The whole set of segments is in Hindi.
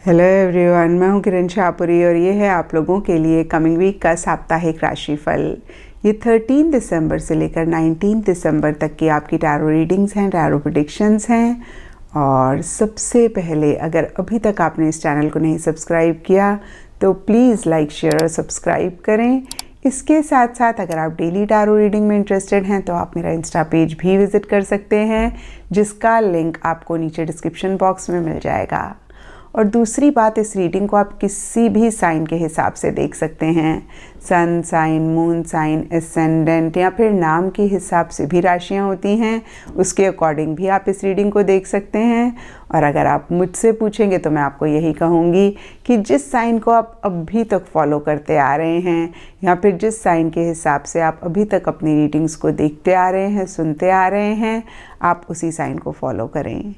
हेलो एवरीवन, मैं हूं किरण शाहपुरी और ये है आप लोगों के लिए कमिंग वीक का साप्ताहिक राशिफल। ये 13 दिसंबर से लेकर 19 दिसंबर तक की आपकी टैरो रीडिंग्स हैं, टैरो प्रेडिक्शंस हैं। और सबसे पहले अगर अभी तक आपने इस चैनल को नहीं सब्सक्राइब किया तो प्लीज़ लाइक, शेयर और सब्सक्राइब करें। इसके साथ साथ अगर आप डेली टैरो रीडिंग में इंटरेस्टेड हैं तो आप मेरा इंस्टा पेज भी विज़िट कर सकते हैं, जिसका लिंक आपको नीचे डिस्क्रिप्शन बॉक्स में मिल जाएगा। और दूसरी बात, इस रीडिंग को आप किसी भी साइन के हिसाब से देख सकते हैं। Sun sign, moon sign, ascendant या फिर नाम के हिसाब से भी राशियां होती हैं, उसके अकॉर्डिंग भी आप इस रीडिंग को देख सकते हैं। और अगर आप मुझसे पूछेंगे तो मैं आपको यही कहूँगी कि जिस साइन को आप अभी तक फॉलो करते आ रहे हैं या फिर जिस साइन के हिसाब से आप अभी तक अपनी रीडिंग्स को देखते आ रहे हैं, सुनते आ रहे हैं, आप उसी साइन को फॉलो करें।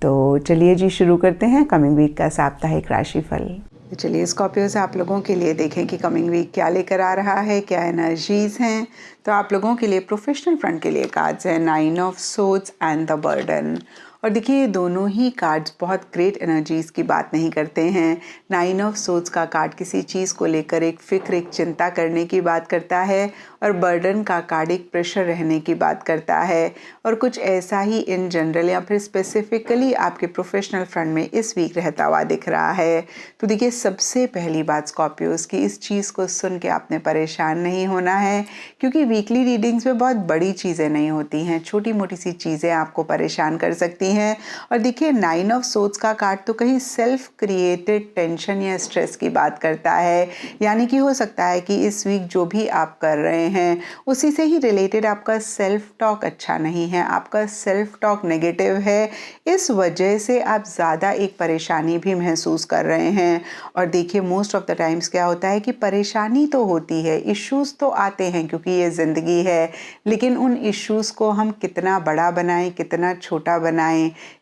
तो चलिए जी, शुरू करते हैं कमिंग वीक का साप्ताहिक राशिफल। तो चलिए स्कॉर्पियो से आप लोगों के लिए देखें कि कमिंग वीक क्या लेकर आ रहा है, क्या एनर्जीज हैं। तो आप लोगों के लिए प्रोफेशनल फ्रंट के लिए कार्ड्स हैं 9 of swords and the burden. और देखिए, ये दोनों ही कार्ड्स बहुत ग्रेट एनर्जीज़ की बात नहीं करते हैं। 9 ऑफ सोर्ड्स का कार्ड किसी चीज़ को लेकर एक फ़िक्र, एक चिंता करने की बात करता है, और बर्डन का कार्ड एक प्रेशर रहने की बात करता है। और कुछ ऐसा ही इन जनरल या फिर स्पेसिफिकली आपके प्रोफेशनल फ्रंट में इस वीक रहता हुआ दिख रहा है। तो देखिए, सबसे पहली बात स्कॉर्पियोज़ की, इस चीज़ को सुन के आपने परेशान नहीं होना है, क्योंकि वीकली रीडिंग्स में बहुत बड़ी चीज़ें नहीं होती हैं, छोटी मोटी सी चीज़ें आपको परेशान कर सकती हैं। और देखिए, 9 ऑफ सोर्ड्स का कार्ड तो कहीं सेल्फ क्रिएटेड टेंशन या स्ट्रेस की बात करता है। यानी कि हो सकता है कि इस वीक जो भी आप कर रहे हैं उसी से ही रिलेटेड आपका सेल्फ टॉक अच्छा नहीं है, आपका सेल्फ टॉक नेगेटिव है। इस वजह से आप ज़्यादा एक परेशानी भी महसूस कर रहे हैं। और देखिए, मोस्ट ऑफ द टाइम्स क्या होता है कि परेशानी तो होती है, इश्यूज़ तो आते हैं क्योंकि ये ज़िंदगी है, लेकिन उन इश्यूज़ को हम कितना बड़ा बनाएं, कितना छोटा बनाएं,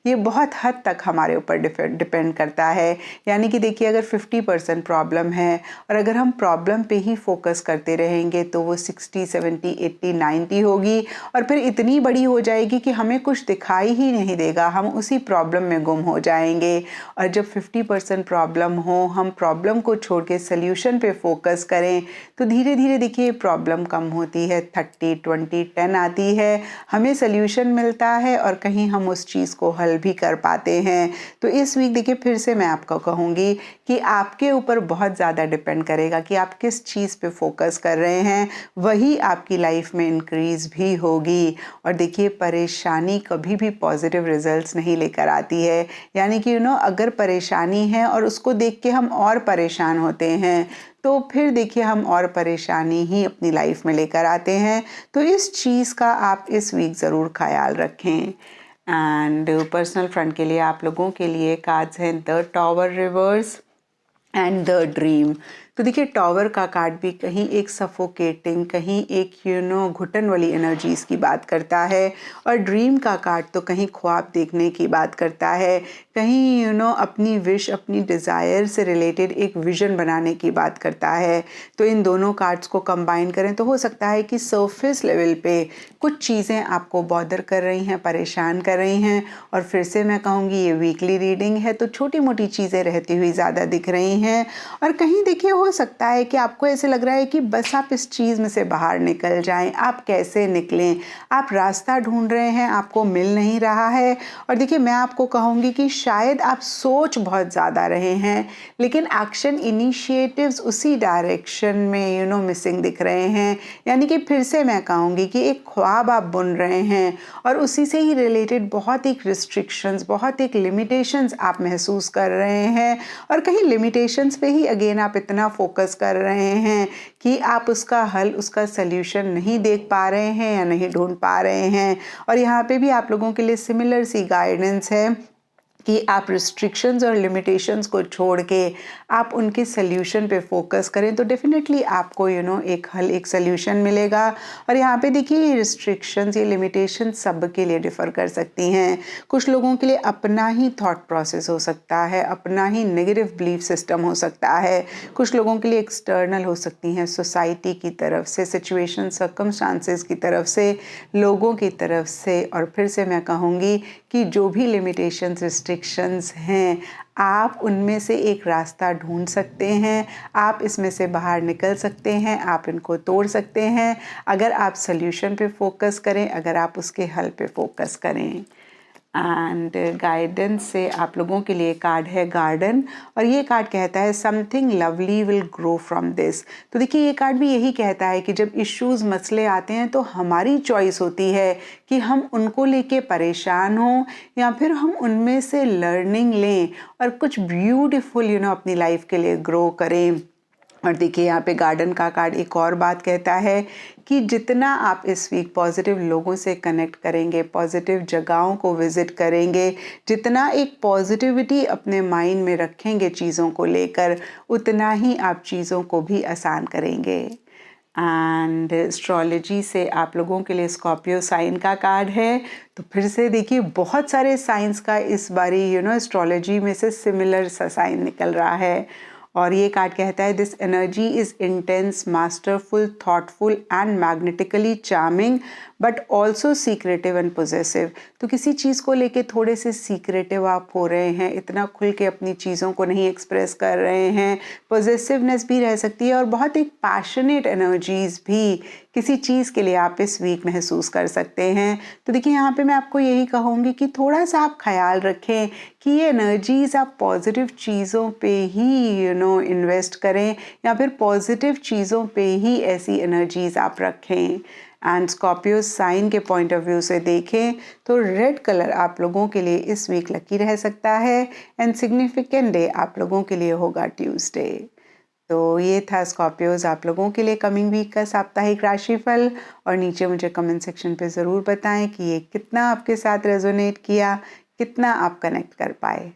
ये बहुत हद तक हमारे ऊपर डिपेंड करता है। यानी कि देखिए, अगर 50% प्रॉब्लम है और अगर हम प्रॉब्लम पे ही फोकस करते रहेंगे तो वो 60, 70, 80, 90 होगी, और फिर इतनी बड़ी हो जाएगी कि हमें कुछ दिखाई ही नहीं देगा, हम उसी प्रॉब्लम में गुम हो जाएंगे। और जब 50% प्रॉब्लम हो, हम प्रॉब्लम को छोड़ के सोल्यूशन पे फोकस करें तो धीरे धीरे देखिए प्रॉब्लम कम होती है, 30, 20, 10 आती है, हमें सोल्यूशन मिलता है और कहीं हम उस चीज़ को हल भी कर पाते हैं। तो इस वीक देखिए, फिर से मैं आपको कहूँगी कि आपके ऊपर बहुत ज़्यादा डिपेंड करेगा कि आप किस चीज़ पे फोकस कर रहे हैं, वही आपकी लाइफ में इंक्रीज़ भी होगी। और देखिए, परेशानी कभी भी पॉजिटिव रिजल्ट्स नहीं लेकर आती है। यानी कि अगर परेशानी है और उसको देख के हम और परेशान होते हैं तो फिर देखिए हम और परेशानी ही अपनी लाइफ में लेकर आते हैं। तो इस चीज़ का आप इस वीक ज़रूर ख्याल रखें। एंड पर्सनल फ्रंट के लिए आप लोगों के लिए कार्ड्स हैं the tower reverse and the dream. तो देखिए, टॉवर का कार्ड भी कहीं एक सफोकेटिंग, कहीं एक घुटन वाली एनर्जीज की बात करता है, और ड्रीम का कार्ड तो कहीं ख्वाब देखने की बात करता है, कहीं अपनी विश, अपनी डिज़ायर से रिलेटेड एक विजन बनाने की बात करता है। तो इन दोनों कार्ड्स को कंबाइन करें तो हो सकता है कि सरफेस लेवल पे कुछ चीज़ें आपको बॉदर कर रही हैं, परेशान कर रही हैं। और फिर से मैं कहूँगी, ये वीकली रीडिंग है तो छोटी मोटी चीज़ें रहती हुई ज़्यादा दिख रही हैं। और कहीं देखिए, हो सकता है कि आपको ऐसे लग रहा है कि बस आप इस चीज़ में से बाहर निकल जाएं, आप कैसे निकलें, आप रास्ता ढूंढ रहे हैं, आपको मिल नहीं रहा है। और देखिए, मैं आपको कहूँगी कि शायद आप सोच बहुत ज़्यादा रहे हैं, लेकिन एक्शन इनिशिएटिव्स उसी डायरेक्शन में मिसिंग दिख रहे हैं। यानी कि फिर से मैं कहूँगी कि एक ख्वाब आप बुन रहे हैं और उसी से ही रिलेटेड बहुत एक रिस्ट्रिक्शंस, बहुत एक लिमिटेशंस आप महसूस कर रहे हैं। और कहीं लिमिटेशंस पे ही अगेन आप इतना फोकस कर रहे हैं कि आप उसका हल, उसका सल्यूशन नहीं देख पा रहे हैं या नहीं ढूंढ पा रहे हैं। और यहाँ पे भी आप लोगों के लिए सिमिलर सी गाइडेंस है कि आप रिस्ट्रिक्शंस और लिमिटेशंस को छोड़ के आप उनके सल्यूशन पे फोकस करें तो डेफिनेटली आपको एक हल, एक सल्यूशन मिलेगा। और यहाँ पे देखिए, ये रिस्ट्रिक्शंस, ये लिमिटेशन सब के लिए डिफ़र कर सकती हैं। कुछ लोगों के लिए अपना ही थॉट प्रोसेस हो सकता है, अपना ही नेगेटिव बिलीफ सिस्टम हो सकता है। कुछ लोगों के लिए एक्सटर्नल हो सकती हैं, सोसाइटी की तरफ से, सिचुएशन, सर्कमस्टांसेस की तरफ से, लोगों की तरफ से। और फिर से मैं कहूँगी कि जो भी लिमिटेशंस, रिस्ट्रिक्शन ऑब्जेक्शंस हैं, आप उनमें से एक रास्ता ढूंढ सकते हैं, आप इसमें से बाहर निकल सकते हैं, आप इनको तोड़ सकते हैं अगर आप सल्यूशन पे फोकस करें, अगर आप उसके हल पे फोकस करें। एंड गाइडेंस से आप लोगों के लिए कार्ड है गार्डन, और ये कार्ड कहता है something lovely will grow from this. तो देखिए ये कार्ड भी यही कहता है कि जब इश्यूज मसले आते हैं तो हमारी चॉइस होती है कि हम उनको लेके परेशान हों या फिर हम उनमें से लर्निंग लें और कुछ ब्यूटीफुल अपनी लाइफ के लिए ग्रो करें। और देखिए यहाँ पे गार्डन का कार्ड एक और बात कहता है कि जितना आप इस वीक पॉजिटिव लोगों से कनेक्ट करेंगे, पॉजिटिव जगहों को विजिट करेंगे, जितना एक पॉजिटिविटी अपने माइंड में रखेंगे चीज़ों को लेकर, उतना ही आप चीज़ों को भी आसान करेंगे। एंड एस्ट्रोलॉजी से आप लोगों के लिए स्कॉर्पियो साइन का कार्ड है। तो फिर से देखिए बहुत सारे साइंस का इस बारी एस्ट्रोलॉजी में से सिमिलर सा साइन निकल रहा है। और ये कार्ड कहता है this energy is intense, masterful, thoughtful and magnetically charming but also secretive and possessive. तो किसी चीज़ को लेके थोड़े से सीक्रेटिव आप हो रहे हैं, इतना खुल के अपनी चीज़ों को नहीं एक्सप्रेस कर रहे हैं, पोजेसिवनेस भी रह सकती है और बहुत एक पैशनेट एनर्जीज भी किसी चीज़ के लिए आप इस वीक महसूस कर सकते हैं। तो देखिए यहाँ पे मैं आपको यही कहूँगी कि थोड़ा सा आप ख्याल रखें कि ये एनर्जीज आप पॉजिटिव चीज़ों पे ही इन्वेस्ट करें या फिर पॉजिटिव चीज़ों पे ही ऐसी एनर्जीज आप रखें। एंड स्कॉर्पियो साइन के पॉइंट ऑफ व्यू से देखें तो रेड कलर आप लोगों के लिए इस वीक लकी रह सकता है एंड सिग्निफिकेंट डे आप लोगों के लिए होगा ट्यूसडे। तो ये था स्कॉर्पियोज आप लोगों के लिए कमिंग वीक का साप्ताहिक राशिफल। और नीचे मुझे कमेंट सेक्शन पे ज़रूर बताएं कि ये कितना आपके साथ रेजोनेट किया, कितना आप कनेक्ट कर पाए।